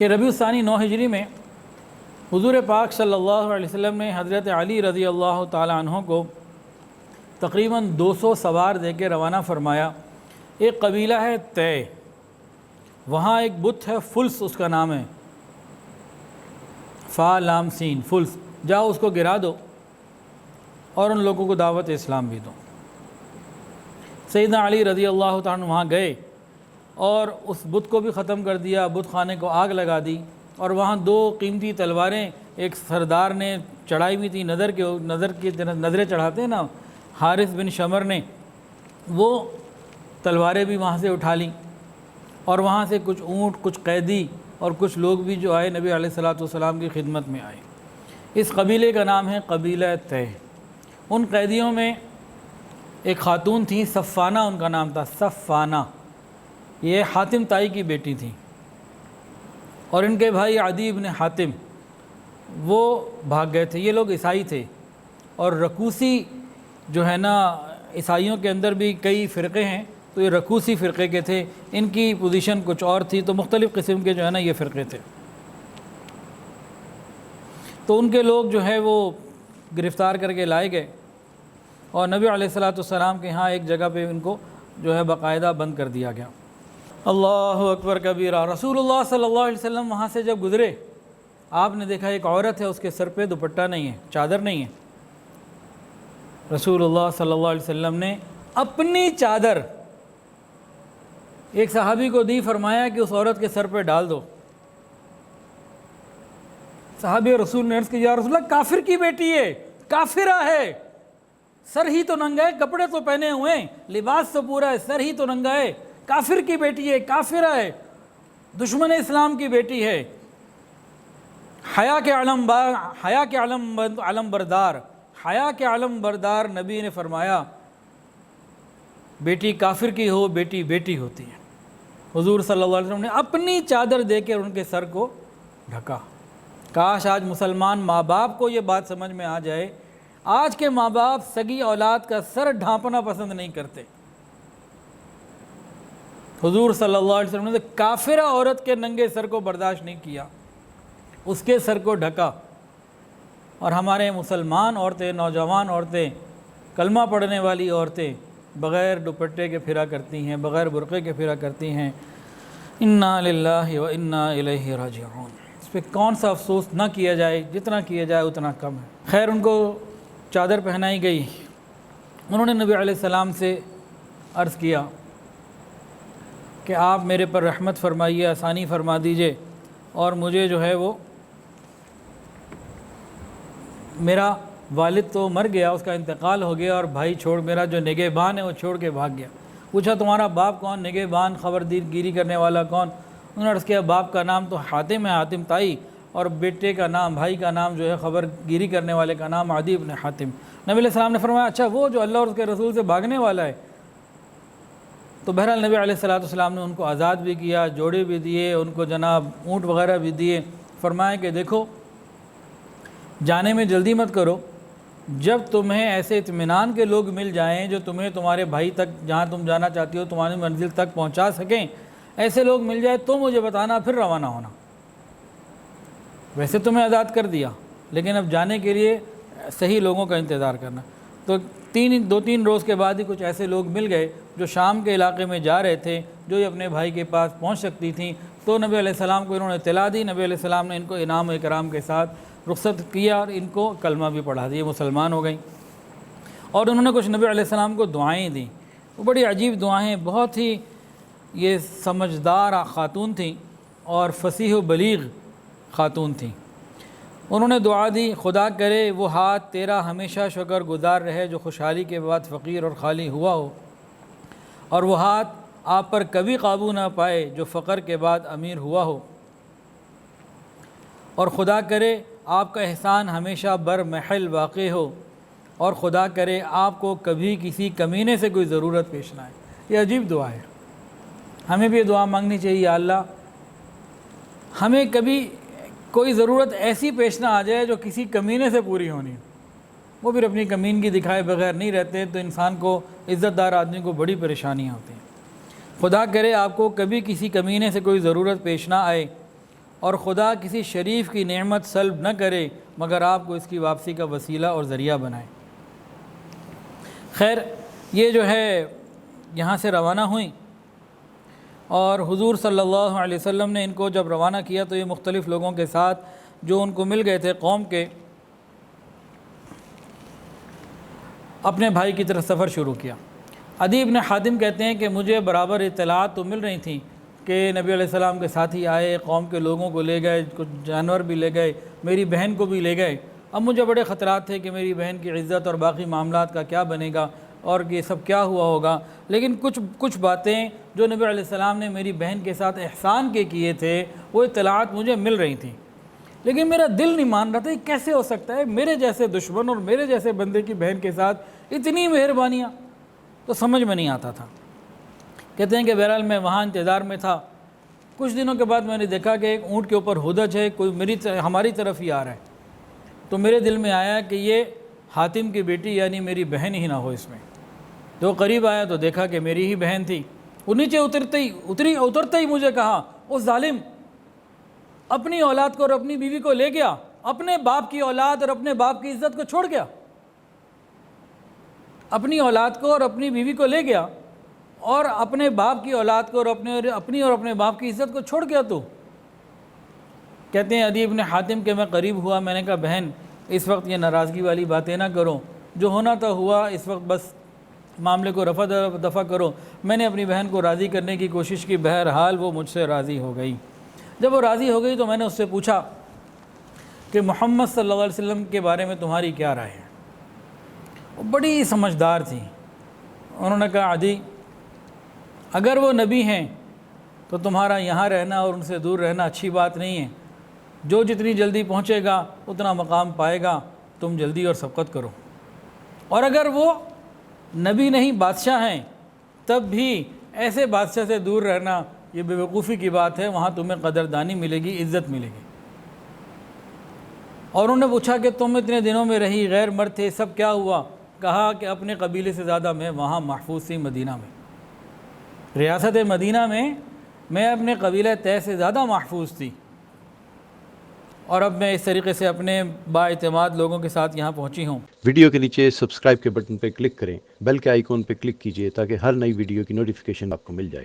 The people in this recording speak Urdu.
کہ ربیع الثانی 9 ہجری میں حضور پاک صلی اللہ علیہ وسلم نے حضرت علی رضی اللہ تعالی عنہ کو تقریباً 200 سوار دے کے روانہ فرمایا۔ ایک قبیلہ ہے طے، وہاں ایک بت ہے فلس، اس کا نام ہے فا لام سین، فلس، جاؤ اس کو گرا دو اور ان لوگوں کو دعوت اسلام بھی دو۔ سیدنا علی رضی اللہ تعالیٰ عنہ وہاں گئے اور اس بت کو بھی ختم کر دیا، بت خانے کو آگ لگا دی، اور وہاں 2 قیمتی تلواریں ایک سردار نے چڑھائی ہوئی تھی، نظریں چڑھاتے ہیں نا، حارث بن شمر نے، وہ تلواریں بھی وہاں سے اٹھا لیں، اور وہاں سے کچھ اونٹ، کچھ قیدی اور کچھ لوگ بھی جو آئے نبی علیہ السلام کی خدمت میں آئے۔ اس قبیلے کا نام ہے قبیلہ طے۔ ان قیدیوں میں ایک خاتون تھی، صفانہ ان کا نام تھا، صفانہ، یہ حاتم تائی کی بیٹی تھی، اور ان کے بھائی عدی بن حاتم وہ بھاگ گئے تھے۔ یہ لوگ عیسائی تھے، اور رکوسی جو ہے نا، عیسائیوں کے اندر بھی کئی فرقے ہیں، تو یہ رکوسی فرقے کے تھے، ان کی پوزیشن کچھ اور تھی، تو مختلف قسم کے جو ہے نا یہ فرقے تھے۔ تو ان کے لوگ جو ہے وہ گرفتار کر کے لائے گئے، اور نبی علیہ السلام کے ہاں ایک جگہ پہ ان کو جو ہے باقاعدہ بند کر دیا گیا۔ اللہ اکبر کبیرہ۔ رسول اللہ صلی اللہ علیہ وسلم وہاں سے جب گزرے، آپ نے دیکھا ایک عورت ہے، اس کے سر پہ دوپٹہ نہیں ہے، چادر نہیں ہے۔ رسول اللہ صلی اللہ علیہ وسلم نے اپنی چادر ایک صحابی کو دی، فرمایا کہ اس عورت کے سر پہ ڈال دو۔ صحابی رسول نے عرض کی، یا رسول اللہ، کافر کی بیٹی ہے، کافرہ ہے، سر ہی تو ننگا ہے، کپڑے تو پہنے ہوئے ہیں، لباس تو پورا ہے، سر ہی تو ننگا ہے، کافر کی بیٹی ہے، کافرہ ہے، دشمن اسلام کی بیٹی ہے، حیا کے علم بردار، حیا کے علم بردار۔ نبی نے فرمایا بیٹی کافر کی ہو، بیٹی بیٹی ہوتی ہے۔ حضور صلی اللہ علیہ وسلم نے اپنی چادر دے کے ان کے سر کو ڈھکا۔ کاش آج مسلمان ماں باپ کو یہ بات سمجھ میں آ جائے۔ آج کے ماں باپ سگی اولاد کا سر ڈھانپنا پسند نہیں کرتے۔ حضور صلی اللہ علیہ وسلم نے کافرہ عورت کے ننگے سر کو برداشت نہیں کیا، اس کے سر کو ڈھکا۔ اور ہمارے مسلمان عورتیں، نوجوان عورتیں، کلمہ پڑھنے والی عورتیں بغیر دوپٹے کے پھرا کرتی ہیں، بغیر برقعے کے پھرا کرتی ہیں۔ انا للہ و انا الیہ راجعون۔ اس پہ کون سا افسوس نہ کیا جائے، جتنا کیا جائے اتنا کم ہے۔ خیر، ان کو چادر پہنائی گئی۔ انہوں نے نبی علیہ السلام سے عرض کیا کہ آپ میرے پر رحمت فرمائیے، آسانی فرما دیجئے، اور مجھے جو ہے وہ، میرا والد تو مر گیا، اس کا انتقال ہو گیا، اور بھائی میرا جو نگہبان ہے وہ چھوڑ کے بھاگ گیا۔ پوچھا تمہارا باپ کون، نگہبان، خبر گیری کرنے والا کون؟ انہوں نے عرض کیا باپ کا نام تو حاتم ہے، حاتم تائی، اور بیٹے کا نام، بھائی کا نام جو ہے خبر گیری کرنے والے کا نام عدی بن حاتم۔ نبی علیہ السلام نے فرمایا اچھا وہ جو اللہ اور اس کے رسول سے بھاگنے والا ہے۔ تو بہرحال نبی علیہ السلام نے ان کو آزاد بھی کیا، جوڑے بھی دیے، ان کو جناب اونٹ وغیرہ بھی دیے۔ فرمایا کہ دیکھو، جانے میں جلدی مت کرو، جب تمہیں ایسے اطمینان کے لوگ مل جائیں جو تمہیں تمہارے بھائی تک، جہاں تم جانا چاہتی ہو، تمہاری منزل تک پہنچا سکیں، ایسے لوگ مل جائے تو مجھے بتانا، پھر روانہ ہونا۔ ویسے تمہیں آزاد کر دیا، لیکن اب جانے کے لیے صحیح لوگوں کا انتظار کرنا۔ تو 2-3 روز کے بعد ہی کچھ ایسے لوگ مل گئے جو شام کے علاقے میں جا رہے تھے، جو اپنے بھائی کے پاس پہنچ سکتی تھیں۔ تو نبی علیہ السلام کو انہوں نے اطلاع دی، نبی علیہ السلام نے ان کو انعام و اکرام کے ساتھ رخصت کیا، اور ان کو کلمہ بھی پڑھا دیا، مسلمان ہو گئیں۔ اور انہوں نے کچھ نبی علیہ السلام کو دعائیں دیں، وہ بڑی عجیب دعائیں، بہت ہی یہ سمجھدار خاتون تھیں اور فصیح و بلیغ خاتون تھیں۔ انہوں نے دعا دی، خدا کرے وہ ہاتھ تیرا ہمیشہ شکر گزار رہے جو خوشحالی کے بعد فقیر اور خالی ہوا ہو، اور وہ ہاتھ آپ پر کبھی قابو نہ پائے جو فقر کے بعد امیر ہوا ہو، اور خدا کرے آپ کا احسان ہمیشہ بر محل واقع ہو، اور خدا کرے آپ کو کبھی کسی کمینے سے کوئی ضرورت پیش نہ آئے۔ یہ عجیب دعا ہے، ہمیں بھی یہ دعا مانگنی چاہیے، یا اللہ ہمیں کبھی کوئی ضرورت ایسی پیش نہ آ جائے جو کسی کمینے سے پوری ہونی ہے۔ وہ پھر اپنی کمینگی دکھائے بغیر نہیں رہتے، تو انسان کو، عزت دار آدمی کو بڑی پریشانیاں ہوتی ہیں۔ خدا کرے آپ کو کبھی کسی کمینے سے کوئی ضرورت پیش نہ آئے، اور خدا کسی شریف کی نعمت سلب نہ کرے مگر آپ کو اس کی واپسی کا وسیلہ اور ذریعہ بنائے۔ خیر، یہ جو ہے یہاں سے روانہ ہوئیں، اور حضور صلی اللہ علیہ وسلم نے ان کو جب روانہ کیا تو یہ مختلف لوگوں کے ساتھ جو ان کو مل گئے تھے قوم کے، اپنے بھائی کی طرف سفر شروع کیا۔ عدی بن حاتم کہتے ہیں کہ مجھے برابر اطلاعات تو مل رہی تھیں کہ نبی علیہ السلام کے ساتھی آئے، قوم کے لوگوں کو لے گئے، کچھ جانور بھی لے گئے، میری بہن کو بھی لے گئے۔ اب مجھے بڑے خطرات تھے کہ میری بہن کی عزت اور باقی معاملات کا کیا بنے گا اور یہ سب کیا ہوا ہوگا، لیکن کچھ باتیں جو نبی علیہ السلام نے میری بہن کے ساتھ احسان کے کیے تھے وہ اطلاعات مجھے مل رہی تھیں، لیکن میرا دل نہیں مان رہا تھا یہ کیسے ہو سکتا ہے، میرے جیسے دشمن اور میرے جیسے بندے کی بہن کے ساتھ اتنی مہربانیاں، تو سمجھ میں نہیں آتا تھا۔ کہتے ہیں کہ بہرحال میں وہاں انتظار میں تھا۔ کچھ دنوں کے بعد میں نے دیکھا کہ ایک اونٹ کے اوپر ہودج ہے، کوئی ہماری طرف ہی آ رہا ہے، تو میرے دل میں آیا کہ یہ حاتم کی بیٹی یعنی میری بہن ہی نہ ہو اس میں۔ جو قریب آیا تو دیکھا کہ میری ہی بہن تھی۔ وہ نیچے اترتے ہی مجھے کہا، او ظالم، اپنی اولاد کو اور اپنی بیوی کو لے گیا، اپنے باپ کی اولاد اور اپنے باپ کی عزت کو چھوڑ گیا، اپنی اولاد کو اور اپنی بیوی کو لے گیا اور اپنے باپ کی اولاد کو اور اپنی اور اپنے باپ کی عزت کو چھوڑ گیا تو۔ کہتے ہیں عدی بن حاتم کہ میں قریب ہوا، میں نے کہا بہن اس وقت یہ ناراضگی والی باتیں نہ کرو، جو ہونا تھا ہوا، اس وقت بس معاملے کو رفع دفع کرو۔ میں نے اپنی بہن کو راضی کرنے کی کوشش کی، بہرحال وہ مجھ سے راضی ہو گئی۔ جب وہ راضی ہو گئی تو میں نے اس سے پوچھا کہ محمد صلی اللہ علیہ وسلم کے بارے میں تمہاری کیا رائے ہے؟ وہ بڑی سمجھدار تھی۔ انہوں نے کہا عدی، اگر وہ نبی ہیں تو تمہارا یہاں رہنا اور ان سے دور رہنا اچھی بات نہیں ہے، جو جتنی جلدی پہنچے گا اتنا مقام پائے گا، تم جلدی اور سبقت کرو، اور اگر وہ نبی نہیں بادشاہ ہیں تب بھی ایسے بادشاہ سے دور رہنا یہ بے وقوفی کی بات ہے، وہاں تمہیں قدردانی ملے گی، عزت ملے گی۔ اور انہوں نے پوچھا کہ تم اتنے دنوں میں رہی، غیر مرد تھے، سب کیا ہوا؟ کہا کہ اپنے قبیلے سے زیادہ میں وہاں محفوظ تھی، مدینہ میں، ریاست مدینہ میں اپنے قبیلہ طے سے زیادہ محفوظ تھی، اور اب میں اس طریقے سے اپنے بااعتماد لوگوں کے ساتھ یہاں پہنچی ہوں۔ ویڈیو کے نیچے سبسکرائب کے بٹن پہ کلک کریں، بیل کے آئیکن پہ کلک کیجئے تاکہ ہر نئی ویڈیو کی نوٹیفیکیشن آپ کو مل جائے۔